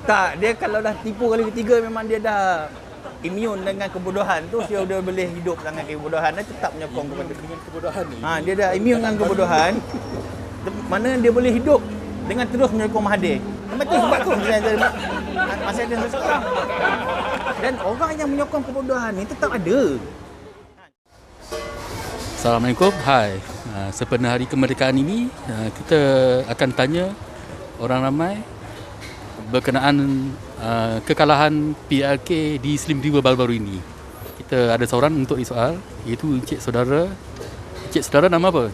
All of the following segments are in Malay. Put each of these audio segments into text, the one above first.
Tak, dia kalau dah tipu kali ketiga memang dia dah imun dengan kebodohan tu, dia dah boleh hidup dengan kebodohan, dia tetap menyokong kepada Kebodohan ni. dia dah imun dengan kebodohan. Mana dia boleh hidup dengan terus menyokong Mahathir. Sebab tu masih ada seseorang. Dan orang yang menyokong kebodohan ni tetap ada. Assalamualaikum. Hai. Sempena hari kemerdekaan ini, kita akan tanya orang ramai berkenaan kekalahan PRK di Slim River baru-baru ini. Kita ada seorang untuk disoal, iaitu Encik Saudara. Encik Saudara nama apa?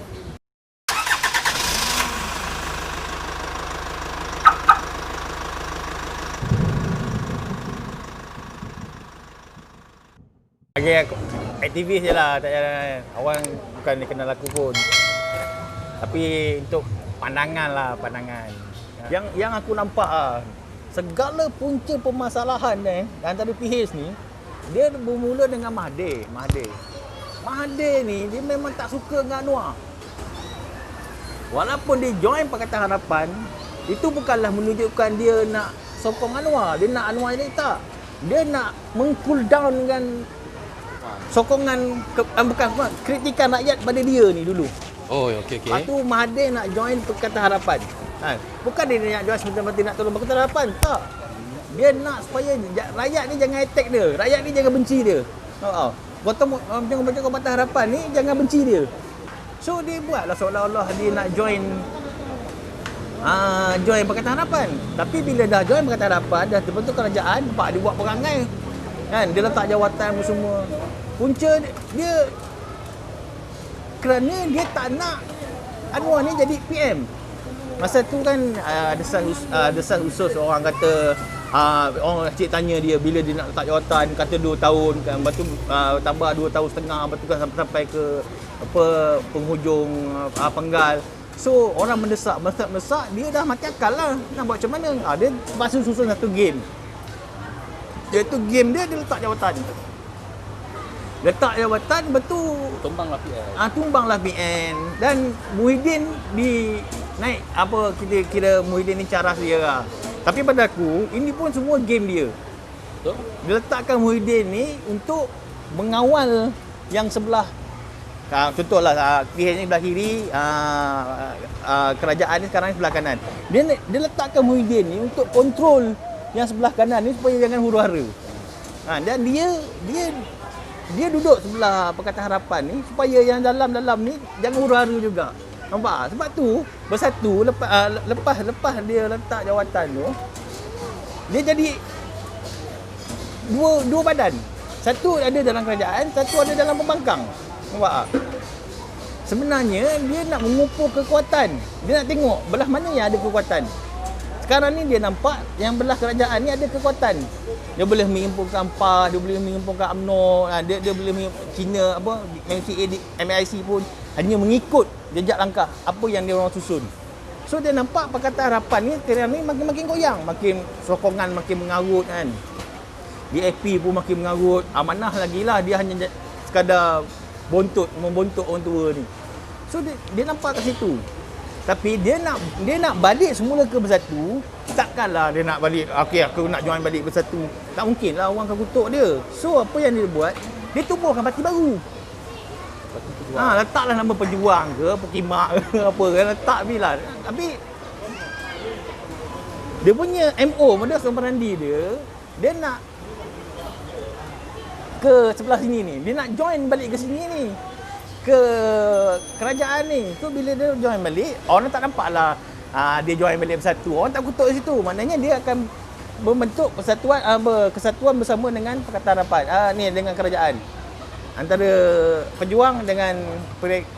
Aku aktivis je lah, tak payah. Orang bukan dia kenal aku pun. Tapi untuk pandangan. Yang aku nampak segala punca permasalahan antara PH ni, dia bermula dengan Mahathir. Mahathir ni dia memang tak suka dengan Anwar. Walaupun dia join Pakatan Harapan, itu bukanlah menunjukkan dia nak sokong Anwar. Dia nak Anwar jadi tak. Dia nak meng-cool down dengan sokongan kritikan rakyat pada dia ni dulu. Oh, okey. Lepas tu Mahathir nak join Pakatan Harapan. Bukan dia nak join sebentar-bentar nak tolong Pakatan Harapan, tak. Dia nak supaya rakyat ni jangan attack dia. Rakyat ni jangan benci dia. Tengok Pakatan Harapan ni jangan benci dia. So dia buatlah seolah-olah dia nak join Pakatan Harapan. Tapi bila dah join Pakatan Harapan, dah terbentuk kerajaan, nampak dia buat perangai. Dia letak jawatan semua. Punca dia kerana dia tak nak Anwar ni jadi PM. Masa tu kan desas usus orang kata, orang cik tanya dia bila dia nak letak jawatan, kata 2 tahun kan, lepas tu tambah 2 tahun setengah, lepas tu kan sampai ke penghujung penggal. So orang mendesak, dia dah mati akal lah. Nak buat macam mana? Dia terpaksa susun satu game. Iaitu game dia letak jawatan. Betul tumbanglah PN. Dan Muhyiddin naik kita kira Muhyiddin ni caras dia lah. Tapi pada aku ini pun semua game dia. Betul? Dia letakkan Muhyiddin ni untuk mengawal yang sebelah. Contohlah PN ni sebelah kiri, kerajaan ni sekarang sebelah kanan. Dia letakkan Muhyiddin ni untuk kontrol yang sebelah kanan ni supaya jangan huru-hara. Dan dia duduk sebelah Pakatan Harapan ni supaya yang dalam-dalam ni jangan huru-hara juga. Nampak? Sebab tu bersatu lepas dia letak jawatan tu, dia jadi dua badan. Satu ada dalam kerajaan, satu ada dalam pembangkang. Nampak? Sebenarnya dia nak mengumpul kekuatan. Dia nak tengok belah mana yang ada kekuatan. Sekarang ni dia nampak yang belah kerajaan ni ada kekuatan. Dia boleh menghimpunkan PAS, dia boleh menghimpunkan UMNO, dia boleh Cina MIC pun hanya mengikut jejak langkah apa yang dia orang susun. So dia nampak Pakatan Harapan ni sekarang ni makin goyang, makin sokongan makin mengarut kan. DAP pun makin mengarut, Amanah lagilah dia hanya sekadar membontuk orang tua ni. So dia nampak kat situ. Tapi dia nak balik semula ke Bersatu. Takkanlah dia nak balik, okey aku nak join balik Bersatu. Tak mungkin lah, orang akan kutuk dia. So apa yang dia buat, dia tubuhkan parti baru. Letaklah nama Pejuang ke, Pekimak ke apa kan, letak bila. Tapi dia punya MO, modus operandi dia nak ke sebelah sini ni. Dia nak join balik ke sini ni, ke kerajaan ni. So bila dia join balik, orang tak nampak lah dia join balik Bersatu. Orang tak kutuk di situ. Maknanya dia akan membentuk kesatuan bersama dengan Pakatan Harapan ni, dengan kerajaan, antara Pejuang dengan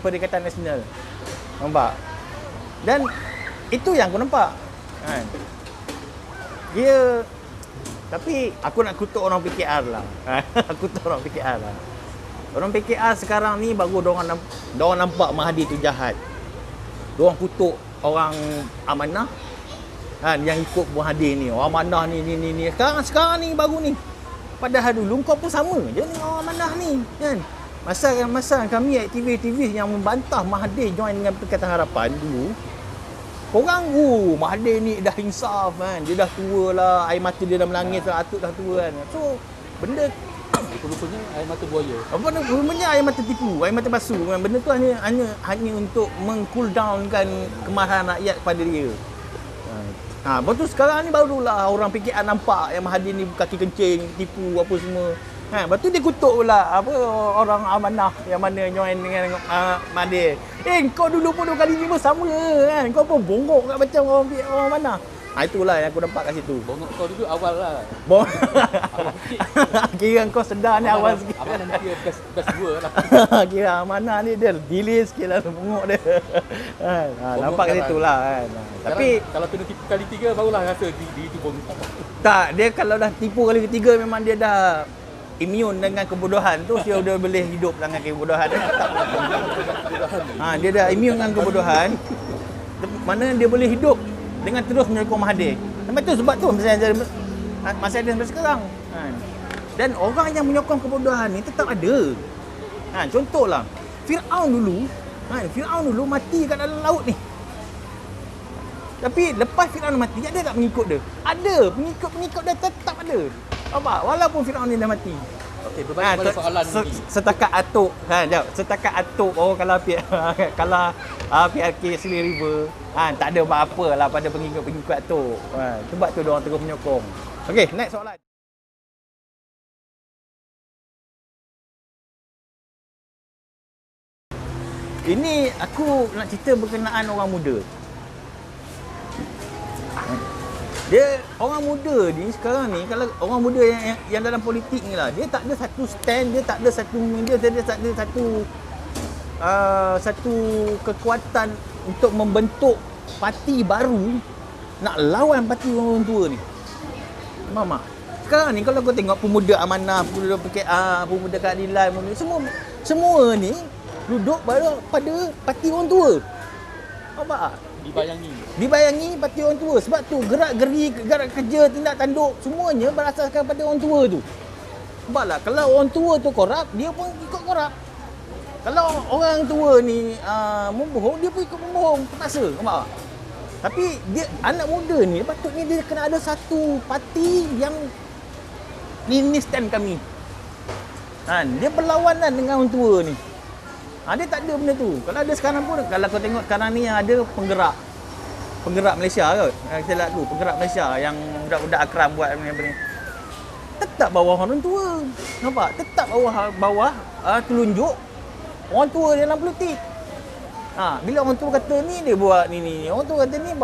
Perikatan Nasional. Nampak? Dan itu yang aku nampak kan. Dia, tapi aku nak kutuk orang PKR lah. Aku kutuk orang PKR lah. Orang PKR sekarang ni baru diorang nampak Mahathir tu jahat. Diorang kutuk orang Amanah kan, yang ikut Mahathir ni. Orang Amanah ni. Sekarang ni baru ni. Padahal dulu kau pun sama je dengan orang Amanah ni kan. Masa kami aktivis yang membantah Mahathir join dengan Pakatan Harapan dulu, Korang, Mahathir ni dah insaf kan. Dia dah tua lah, air mata dia dah menangis lah, atuk dah tua kan. So, benda Rupanya air mata buaya. apa ni, rupanya air mata tipu, air mata basuh kan. Benda tu hanya untuk meng-cool downkan kemarahan rakyat kepada dia. Lepas tu sekarang ni barulah orang PKR nampak yang Mahathir ni kaki kencing, tipu apa semua. Lepas tu dia kutuk pula orang amanah yang mana join dengan Mahathir. Kau dulu pun 2 kali 5 sama kan. Kau pun bongkok kat macam orang amanah. Itulah yang aku nampak kat situ. Bongkok kau dulu awal lah. Kira kau sedar ni awal sikit. Abang nanti best 2 lah. Kira amanah ni dia delay sikit lah bongkok dia. Nampak kat situ lah kan. Tapi kalau kena tipu kali 3 barulah rasa di itu bongkok. tak, dia kalau dah tipu kali ketiga memang dia dah immune dengan kebodohan tu, dia dah boleh hidup dengan kebodohan dia. Dia dah immune dengan kebodohan. Mana dia boleh hidup dengan terus menyokong Mahathir. Sampai tu sebab tu masih ada sampai sekarang. Dan orang yang menyokong kebodohan ni tetap ada. Contohlah Firaun dulu mati kat dalam laut ni. Tapi lepas Firaun mati, ada tak pengikut dia? Ada, pengikut dia tetap ada. Nampak? Walaupun Firaun ni dah mati. Okey, berbalik pada soalan ni. Setakat atuk setakat atuk kalau PRK Sili River tak ada apa-apa lah pada pengikut atuk. Sebab tu diorang terus menyokong. Okey, next soalan. Ini aku nak cerita berkenaan orang muda. Dia orang muda ni sekarang ni, kalau orang muda yang dalam politik ni lah, dia tak ada satu stand, dia tak ada satu satu kekuatan untuk membentuk parti baru nak lawan parti orang tua ni. Faham tak? Sekarang ni kalau kau tengok pemuda amanah, pemuda PKR, pemuda keadilan, semua ni duduk pada parti orang tua. Faham tak? Dibayangi parti orang tua. Sebab tu gerak kerja, tindak tanduk semuanya berasaskan pada orang tua tu. Sebablah kalau orang tua tu korup, dia pun ikut korup. Kalau orang tua ni membohong, dia pun ikut membohong. Terpaksa. Nampak tak? Tapi dia anak muda ni patutnya dia kena ada satu parti yang ini stand kami. Dia berlawanan dengan orang tua ni. Dia tak ada benda tu. Kalau ada sekarang pun, kalau kau tengok sekarang ni yang ada penggerak Malaysia kot. Kita lihat tu, penggerak Malaysia yang budak-budak akram buat benda ni. Tetap bawah orang tua. Nampak? Tetap bawah telunjuk orang tua dalam politik. Bila orang tua kata ni, dia buat ni. Orang tua kata ni,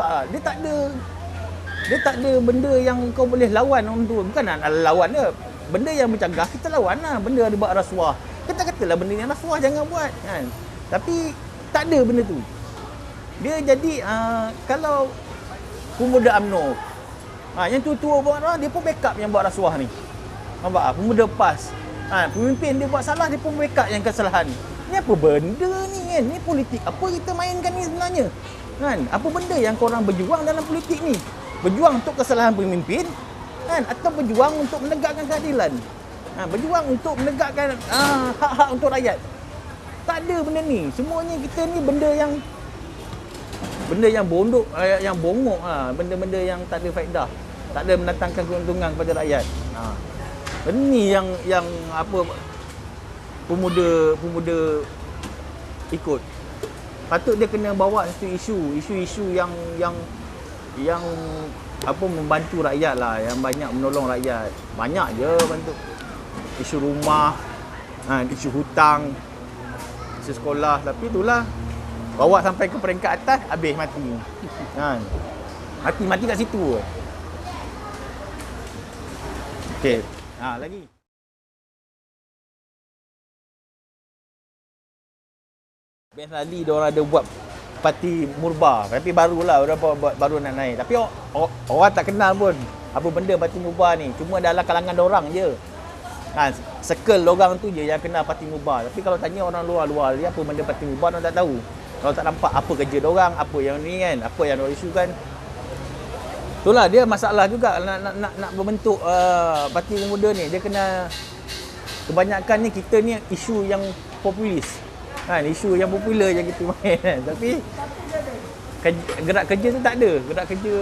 dia tak ada benda yang kau boleh lawan orang tua. Bukan nak lawan dia. Benda yang bercagah, kita lawan lah. Benda ada buat rasuah, kita katalah benda yang rasuah jangan buat kan. Tapi tak ada benda tu. Dia jadi kalau pemuda UMNO yang tua-tua buat rasuah, dia pun backup yang buat rasuah ni. Nampak? Pemuda PAS, pemimpin dia buat salah, dia pun backup yang kesalahan. Ni apa benda ni kan? Ni politik apa kita mainkan ni sebenarnya? Kan? Apa benda yang korang berjuang dalam politik ni? Berjuang untuk kesalahan pemimpin kan, atau berjuang untuk menegakkan keadilan? Berjuang untuk menegakkan hak-hak untuk rakyat. Tak ada benda ni. Semuanya kita ni benda yang bondok, yang bongok lah. Benda-benda yang tak ada faedah. Tak ada mendatangkan keuntungan kepada rakyat. Ini yang apa pemuda ikut. Patut dia kena bawa satu isu yang apa membantu rakyat lah, yang banyak menolong rakyat. Banyak je bantu. Isu rumah, isu hutang, isu sekolah. Tapi itulah, bawa sampai ke peringkat atas, habis mati. Mati kat situ. Okey. Lagi. Best tadi diorang ada buat parti Murba. Tapi barulah, baru nak naik. Tapi orang tak kenal pun apa benda parti Murba ni. Cuma dalam kalangan diorang je. Circle orang tu je yang kenal parti Murba. Tapi kalau tanya orang luar dia apa benda parti Murba, orang tak tahu. Kalau tak nampak apa kerja diorang, apa yang ni kan, apa yang diorang isukan. Itulah dia masalah juga nak membentuk parti pemuda ni. Dia kena, kebanyakan ni kita ni isu yang populis. Isu yang popular yang kita main kan. Tapi gerak kerja tu tak ada. Gerak kerja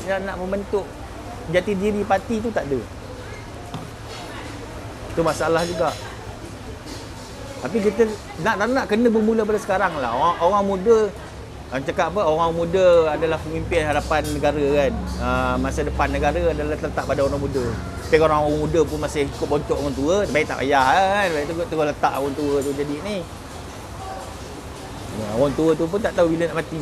yang nak membentuk jati diri parti tu tak ada. Tu masalah juga. Tapi kita nak kena bermula pada sekarang lah. Orang muda, cakap apa, orang muda adalah pemimpin hadapan negara kan. Masa depan negara adalah letak pada orang muda. Tapi kalau orang muda pun masih ikut bontok orang tua, baik tak payah kan. Baik tu letak orang tua tu jadi ni. Orang tua tu pun tak tahu bila nak mati.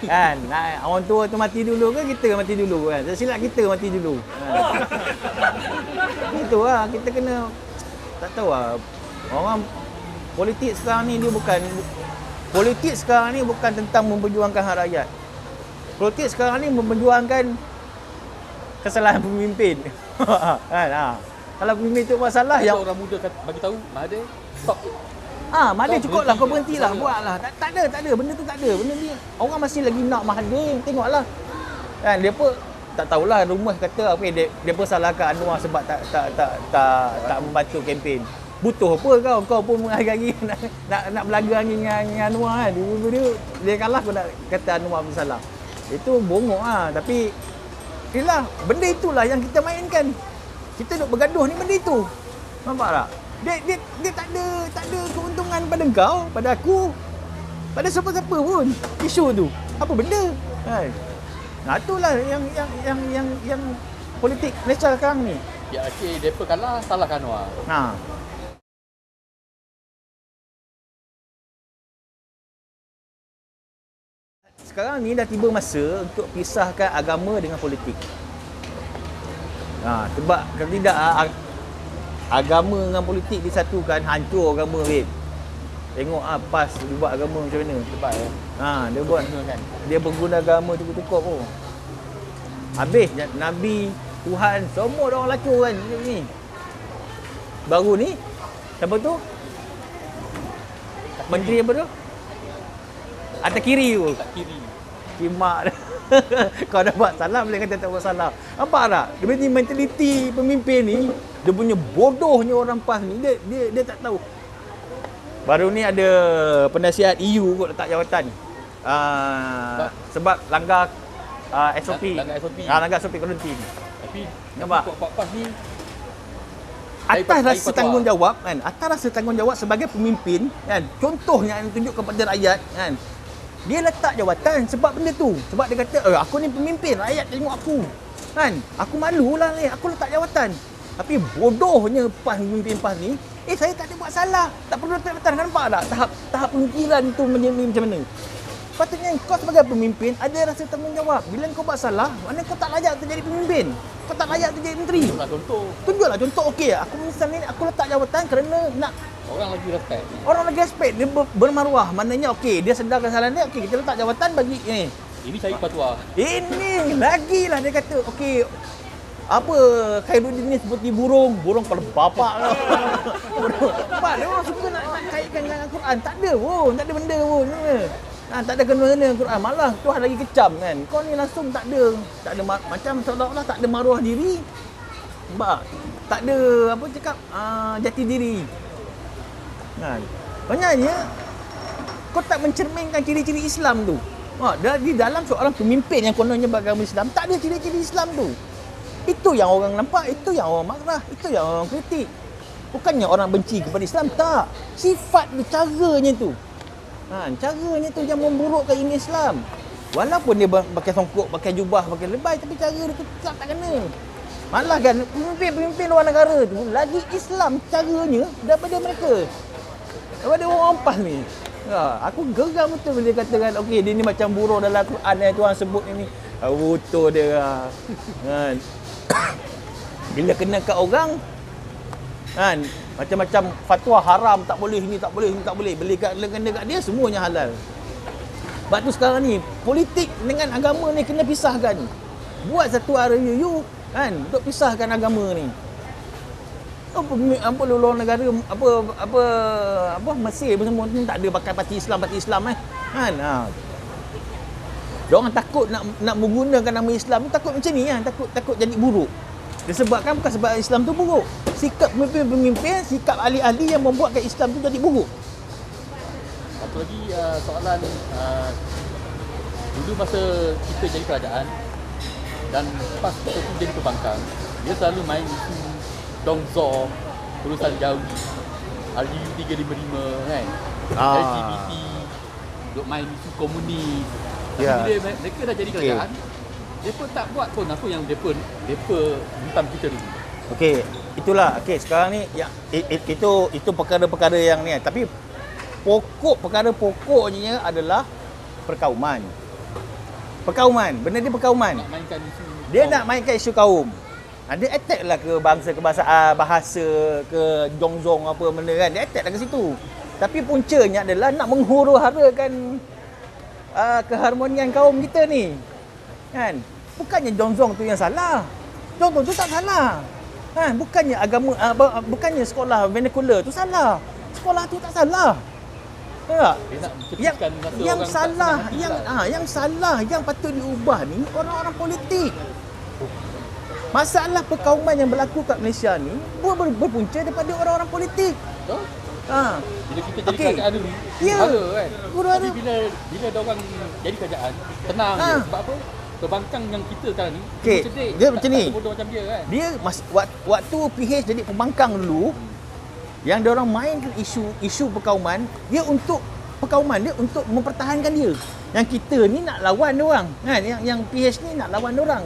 Kan, orang tua tu mati dulu ke kita mati dulu kan? Tak silap kita mati dulu. Itulah, kita kena, tak tahu lah. Orang politik sekarang ni dia bukan, politik sekarang ni bukan tentang memperjuangkan hak rakyat. Politik sekarang ni memperjuangkan kesalahan pemimpin. Kan? Kalau pemimpin tu buat salah yang orang muda bagi tahu Mahathir stop. Mahathir cukup lah, kau berhentilah, buatlah. Tak ada, benda tu tak ada. Benda ni orang masih lagi nak Mahathir, tengoklah. Kan dia pun tak tahulah, rumoh kata apa dia pun salahkan Anwar sebab tak membantu kempen. Butuh apa kau pun hari-hari nak belaga dengan Anwar kan. Dia kalah kau nak kata Anwar bersalah. Itu bongok lah. Tapi itulah, benda itulah yang kita mainkan. Kita duk bergaduh ni benda itu. Nampak tak? Dia tak ada keuntungan pada kau, pada aku, pada siapa-siapa pun isu tu. Apa benda? Kan? Nah, itulah yang politik Malaysia sekarang ni. Ya, okey, depa kalah, salahkan Anwar. Sekarang ni dah tiba masa untuk pisahkan agama dengan politik. Sebab kalau tidak agama dengan politik disatukan, hancur agama babe. Tengok PAS dia buat agama macam mana. Sebab dia buat kan. Dia berguna agama cukup-cukup pun. Habis Nabi, Tuhan, semua dah orang lacur kan ni. Baru ni siapa tu? Menteri apa tu? Atas kiri tu. Tak kiri. Kimak. Kau dah buat salah, boleh kata tak buat salah. Nampak tak? Dia punya mentaliti pemimpin ni, dia punya bodohnya orang PAS ni, dia tak tahu. Baru ni ada penasihat EU kot letak jawatan. Sebab langgar SOP. Langgar SOP kuarantin. Tapi nampak? PAS ni atas rasa tanggungjawab kan, atas rasa tanggungjawab sebagai pemimpin kan, contohnya yang tunjuk kepada rakyat kan. Dia letak jawatan sebab benda tu. Sebab dia kata, aku ni pemimpin, rakyat tengok aku. Kan? Aku malulah ni, aku letak jawatan. Tapi bodohnya pemimpin PAS ni, saya tak ada buat salah. Tak perlu letak jawatan. Nampak tak? Tahap pemikiran tu macam mana? Patutnya kau sebagai pemimpin ada rasa tanggungjawab. Bila kau buat salah, mana kau tak layak untuk jadi pemimpin. Kau tak layak untuk jadi menteri. Tunjuklah contoh. Okey, aku misalnya aku letak jawatan kerana nak orang lagi respect. Dia bermaruah. Maknanya okey, dia sedar kesalahan dia. Okey, kita letak jawatan bagi ni. Ini cari fatwa. Ini lagilah dia kata, okey, apa Khairuddin ni seperti burung kepala bapak lah. Nampak dia orang suka nak kaitkan dengan Al-Quran. Tak ada pun, tak ada benda pun. Tak ada kena-kena dengan Al-Quran. Malah Tuhan lagi kecam kan. Kau ni langsung tak ada macam seolah-olah tak ada maruah diri. Nampak? Tak ada apa cakap jati diri. Kan? Banyaknya kau tak mencerminkan ciri-ciri Islam tu. Di dalam seorang pemimpin yang kononnya beragama Islam, tak ada ciri-ciri Islam tu. Itu yang orang nampak, itu yang orang marah, itu yang orang kritik. Bukannya orang benci kepada Islam, tak. Sifat tu, caranya tu. Caranya tu yang memburukkan ini Islam. Walaupun dia pakai songkok, pakai jubah, pakai lebay, tapi cara dia tetap tak kena. Malah kan pemimpin luar negara tu lagi Islam caranya daripada mereka. Daripada orang PAS ni. Aku geram betul bila dia katakan okey dia ni macam burung dalam Quran yang Tuhan sebut ini. Betul dia. Kan. Bila kena kat orang kan macam-macam fatwa haram, tak boleh ni, tak boleh ni, tak boleh. Bila kena kat dia semuanya halal. Sebab tu sekarang ni politik dengan agama ni kena pisahkan. Buat satu RUU kan untuk pisahkan agama ni. Apa luar negara apa Mesir semua ni tak ada pakai parti Islam kan. Dia orang takut nak menggunakan nama Islam, takut macam ni kan, takut jadi buruk. Disebabkan bukan sebab Islam tu buruk. Sikap pemimpin-pemimpin, sikap ahli-ahli yang membuatkan Islam tu jadi buruk. satu lagi soalan dulu masa kita jadi kerajaan dan pas kita tu jadi pembangkang, dia selalu main isu Dongzor, urusan Jawi, RU 355 kan, LGBT, duk main isu komunis. Tapi bila mereka dah jadi kerajaan, mereka tak buat pun apa yang mereka hentam kita dulu. Okey, itulah. Okey, sekarang ni ya, itu perkara-perkara yang ni. Tapi perkara pokoknya adalah perkauman. Benda ni perkauman. Nak mainkan isu Dia nak mainkan isu kaum. Dia attack lah ke bangsa, kebangsaan, bahasa, ke jongjong apa benda kan. Dia attack lah ke situ. Tapi puncanya adalah nak menghuru-harakan keharmonian kaum kita ni. Kan? Bukannya jongjong tu yang salah. Jongjong tu tak salah. Kan? Bukannya agama bukannya sekolah vernacular tu salah. Sekolah tu tak salah. Tak? Yang salah, yang salah, yang patut diubah ni orang-orang politik. Masalah perkauman yang berlaku kat Malaysia ni berpunca daripada orang-orang politik. Betul? Bila kita jadi kerajaan dulu, kan? Tapi bila ada orang jadi kerajaan, tenang je. Sebab apa? Pembangkang yang kita sekarang ni, cerdik, dia macam ni. Bodoh macam dia kan. Dia waktu PH jadi pembangkang dulu, yang dia orang mainkan isu perkauman, dia untuk perkauman dia untuk mempertahankan dia. Yang kita ni nak lawan dia orang, kan? Yang PH ni nak lawan dia orang.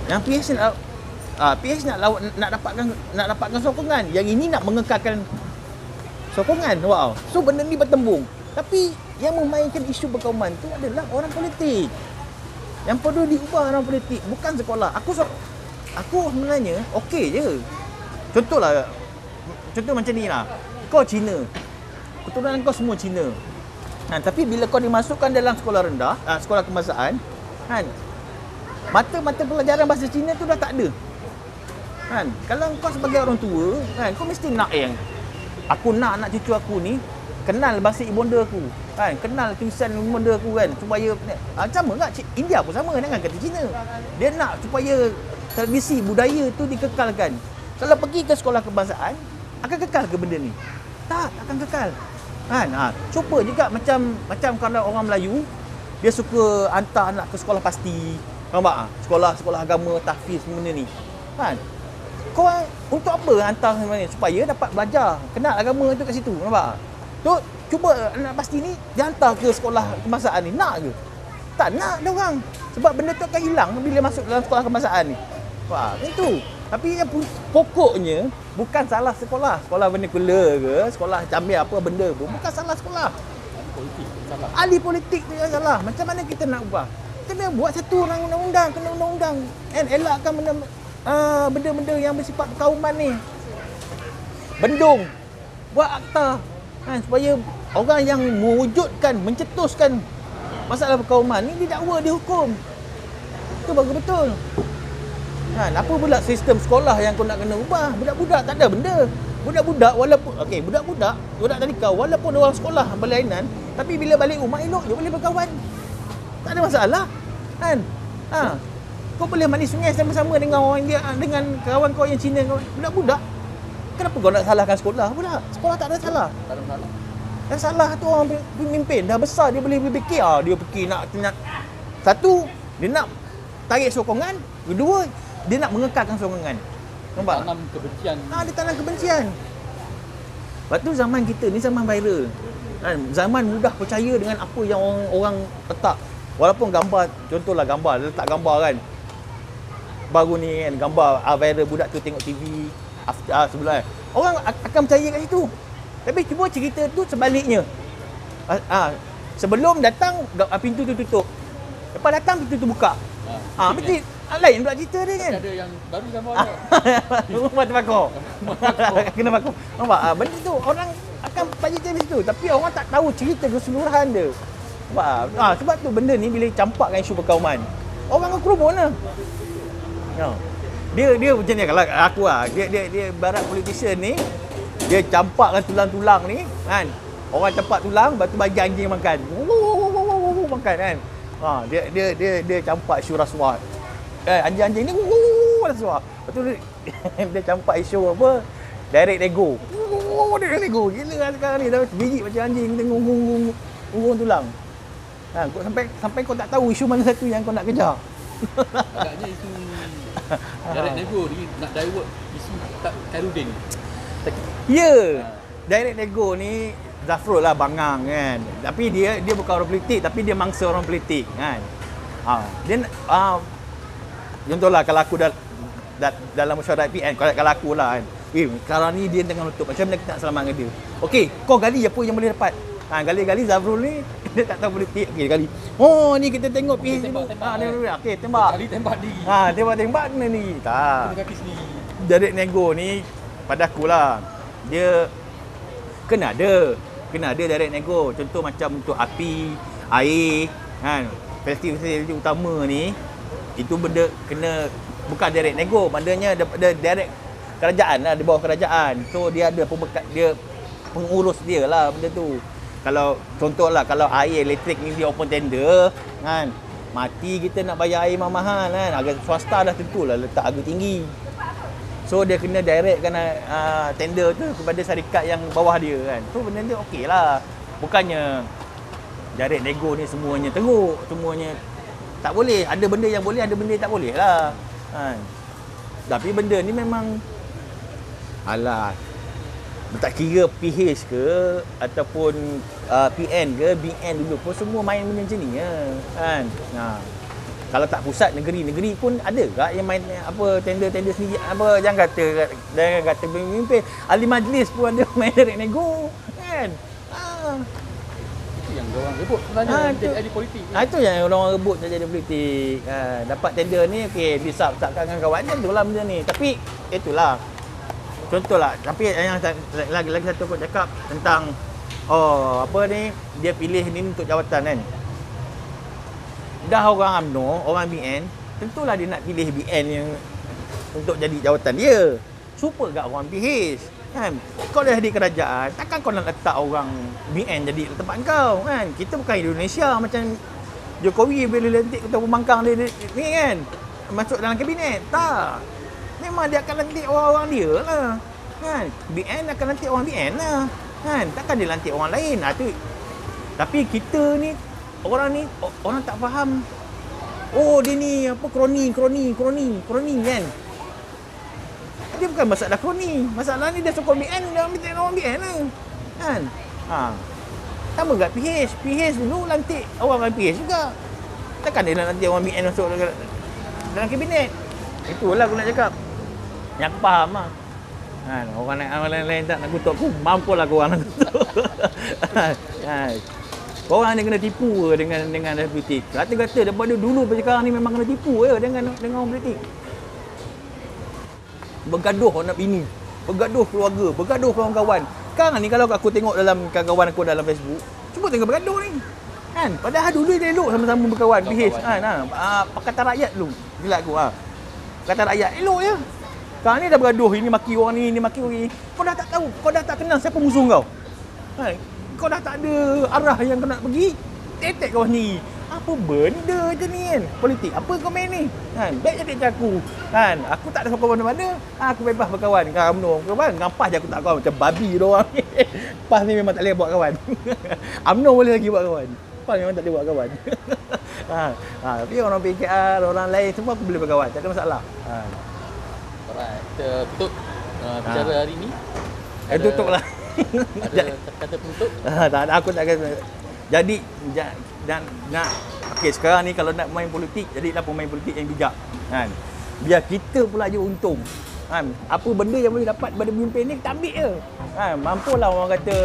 Yang PH nak dapatkan sokongan. Yang ini nak mengekalkan sokongan. Wow. So benda ni bertembung. Tapi yang memainkan isu perkauman tu adalah orang politik. Yang perlu diubah orang politik, bukan sekolah. Aku sebenarnya okey je. Contoh macam ni lah. Kau Cina. Keturunan kau semua Cina. Tapi bila kau dimasukkan dalam sekolah rendah, sekolah kebangsaan, kan? Mata pelajaran bahasa Cina tu dah tak ada. Kan? Kalau kau sebagai orang tua, kan, kau mesti nak aku nak anak cucu aku ni kenal bahasa ibunda aku, kan? Kenal tulisan ibunda aku, kan? Supaya sama tak India pun sama dengan kata Cina. Dia nak supaya tradisi budaya tu dikekalkan. Kalau pergi ke sekolah kebangsaan, akan kekal ke benda ni? Tak akan kekal. Kan? Cuba juga macam kalau orang Melayu, dia suka hantar anak ke sekolah pasti. Nampak? Sekolah agama, tahfiz benda ni. Kan? Kau untuk apa hantar sebenarnya? Supaya dapat belajar, kenal agama tu kat situ. Nampak? Tu cuba anak pasti ni dia hantar ke sekolah kebangsaan ni. Nak ke? Tak nak dia orang. Sebab benda tu akan hilang bila masuk dalam sekolah kebangsaan ni. Wah, itu. Tapi yang pokoknya bukan salah sekolah vernacular ke, sekolah cambil apa benda pun, bukan salah sekolah. Ahli politik tu yang salah. Macam mana kita nak ubah? Kena buat satu undang-undang, elakkan benda-benda yang bersifat perkauman ni. Bendung. Buat akta, kan, supaya orang yang mewujudkan, mencetuskan masalah perkauman ni didakwa, dihukum. Itu bagus betul. Kan, apa pula sistem sekolah yang kau nak kena ubah? Budak-budak tak ada benda. Budak-budak walaupun budak tadika walaupun orang sekolah berlainan, tapi bila balik rumah elok je boleh berkawan. Tak ada masalah. Kan? Kau boleh mandi sungai sama-sama dengan orang dia, dengan kawan kau yang Cina kau. Budak-budak. Kenapa kau nak salahkan sekolah pula? Sekolah tak ada salah. Tak ada masalah. Yang salah tu orang pemimpin dah besar, dia boleh berfikir, dia fikir nak satu, dia nak tarik sokongan, kedua, dia nak mengekalkan sokongan. Nampak? Tanam kebencian. Dia tanam kebencian. Lepas tu zaman kita ni zaman viral. Kan? Zaman mudah percaya dengan apa yang orang letak. Walaupun gambar, contohlah gambar, letak gambar kan. Baru ni kan, gambar viral budak tu tengok TV sebelah. Orang akan percaya kat situ. Tapi cuba cerita tu sebaliknya. Sebelum datang pintu tu tutup. Lepas datang pintu tu buka. Mesti lain pula cerita dia kan. Ada yang baru gambar dia. Rumah terbakar. Kena bakar. Nampak? Benda tu orang akan percaya macam situ. Tapi orang tak tahu cerita keseluruhan dia. Nampak? Sebab tu benda ni bila campakkan isu perkauman, orang akan kerumun lah. Dia macam ni kalau aku dia barat politician ni, dia campakkan tulang-tulang ni kan. Orang campak tulang, lepas tu bagi anjing makan. Makan kan. Dia campak isu rasuah. Anjing-anjing ni rasuah. Lepas tu dia campak isu apa? Direct ego. Oh, dia nego. Gila lah sekarang ni. Dah biji macam anjing tengok unggung tulang. Kau sampai kau tak tahu isu mana satu yang kau nak kejar. Agaknya isu direct nego ni nak divert isu tak Khairuddin. Ya. Direct nego ni Zafrul lah bangang kan. Tapi dia bukan orang politik, tapi dia mangsa orang politik kan. Dia contohlah kalau aku dalam mesyuarat PN, kalau aku lah kan. Sekarang ni dia tengah nutup. Macam mana kita nak selamatkan dia? Okey, kau gali apa yang boleh dapat? Gali-gali Zafrul ni dia tak tahu politik. Okey, gali. Oh, ni kita tengok PH dulu. Okey, tembak. Kali tembak ni. Tembak ni. Tak. Kena kaki sendiri. Direct nego ni pada aku lah. Dia kena ada direct nego. Contoh macam untuk api, air kan. Festival utama ni itu benda kena bukan direct nego, maknanya daripada direct kerajaan lah, di bawah kerajaan. So dia ada dia pengurus dia lah benda tu. Kalau contohlah kalau air elektrik ni dia open tender kan, mati kita nak bayar air mahal kan, agak swasta dah tentulah letak harga tinggi. So dia kena directkan tender tu kepada syarikat yang bawah dia kan. So benda tu okey lah. Bukannya direct nego ni semuanya teruk, semuanya tak boleh. Ada benda yang boleh, ada benda yang tak boleh lah kan. Tapi benda ni memang alah, tak kira PH ke ataupun PN ke, BN dulu pun semua main benda macam ni kan. Kalau tak pusat, negeri-negeri pun ada tak yang main apa tender-tender sendiri, apa jangan kata pemimpin, ahli majlis pun ada main direct nego kan. Itu yang orang rebut sebenarnya jadi ahli politik. Itu yang orang rebut jadi politik. Dapat tender ni okey, disap-sapkan dengan kawan kan, itulah benda ni. Tapi itulah contohlah, tapi yang lagi satu aku cakap tentang apa ni, dia pilih ni untuk jawatan kan. Dah orang UMNO, orang BN, tentulah dia nak pilih BN yang untuk jadi jawatan dia. Super kat orang PH kan. Kau dah di kerajaan, takkan kau nak letak orang BN jadi tempat kau kan. Kita bukan Indonesia macam Jokowi bila lantik ketua pembangkang dia ni kan, masuk dalam kabinet. Tak. Memang dia akan lantik orang-orang dia lah kan. BN akan lantik orang BN lah kan. Takkan dia lantik orang lain. Tapi kita ni orang tak faham. Oh, dia ni apa kroni kan. Dia bukan masalah kroni. Masalah ni dia sokong BN, dia ambil orang BN lah kan. Sama kat PH. PH dulu lantik orang PH juga. Takkan dia nak lantik orang BN masuk dalam kabinet. Itulah aku nak cakap. Yang aku faham lah kan. Orang lain tak nak kutuk aku, mampulah korang nak kutuk. Korang ni kena tipu dengan politik. Kata-kata daripada dulu sampai sekarang ni memang kena tipu dengan orang politik. Bergaduh anak bini, bergaduh keluarga, bergaduh kawan-kawan. Sekarang ni kalau aku tengok dalam kawan aku dalam Facebook, cuba tengok bergaduh ni kan. Padahal dulu dia elok sama-sama berkawan PH kan. Pakatan rakyat dulu gila aku Pakatan rakyat elok je. Sekarang ni dah bergaduh, ini maki orang ni, ini maki orang ni. Kau dah tak tahu, kau dah tak kenal siapa musuh kau kan. Kau dah tak ada arah yang kau nak pergi, tetek kau ni. Apa benda je ni kan? Politik apa kau main ni kan? Baik jadi macam aku kan. Aku tak ada sokong mana-mana, aku bebas berkawan dengan UMNO. Kawan ngampah je aku tak kawan macam babi doang. PAS ni memang tak boleh buat kawan. UMNO boleh lagi buat kawan, PAS memang tak boleh buat kawan. Tapi orang PKR, orang lain semua aku boleh berkawan, tak ada masalah. Alright, kita tutup bicara hari ni. Tutuplah. Ada kata penutup? Tak ada, aku tak kata. Jadi okey, sekarang ni kalau nak main politik, jadilah pemain politik yang bijak kan. Biar kita pula je untung kan. Apa benda yang boleh dapat daripada pemimpin ni kita ambil je kan. Mampulah orang kata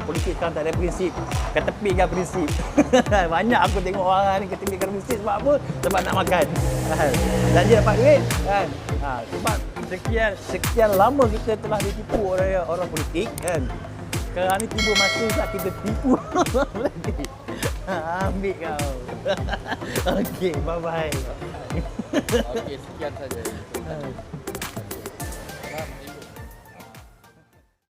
politik sekarang tak ada prinsip, ketepikan prinsip. Banyak aku tengok orang ni ketepikan prinsip sebab apa? Sebab nak makan kan. Dan dia dapat duit kan. Sebab sekian lama kita telah ditipu oleh orang politik kan. Sekarang ni tiba masa tak kita tipu lagi. Ambil kau. Okey, bye-bye. Okey, sekian saja.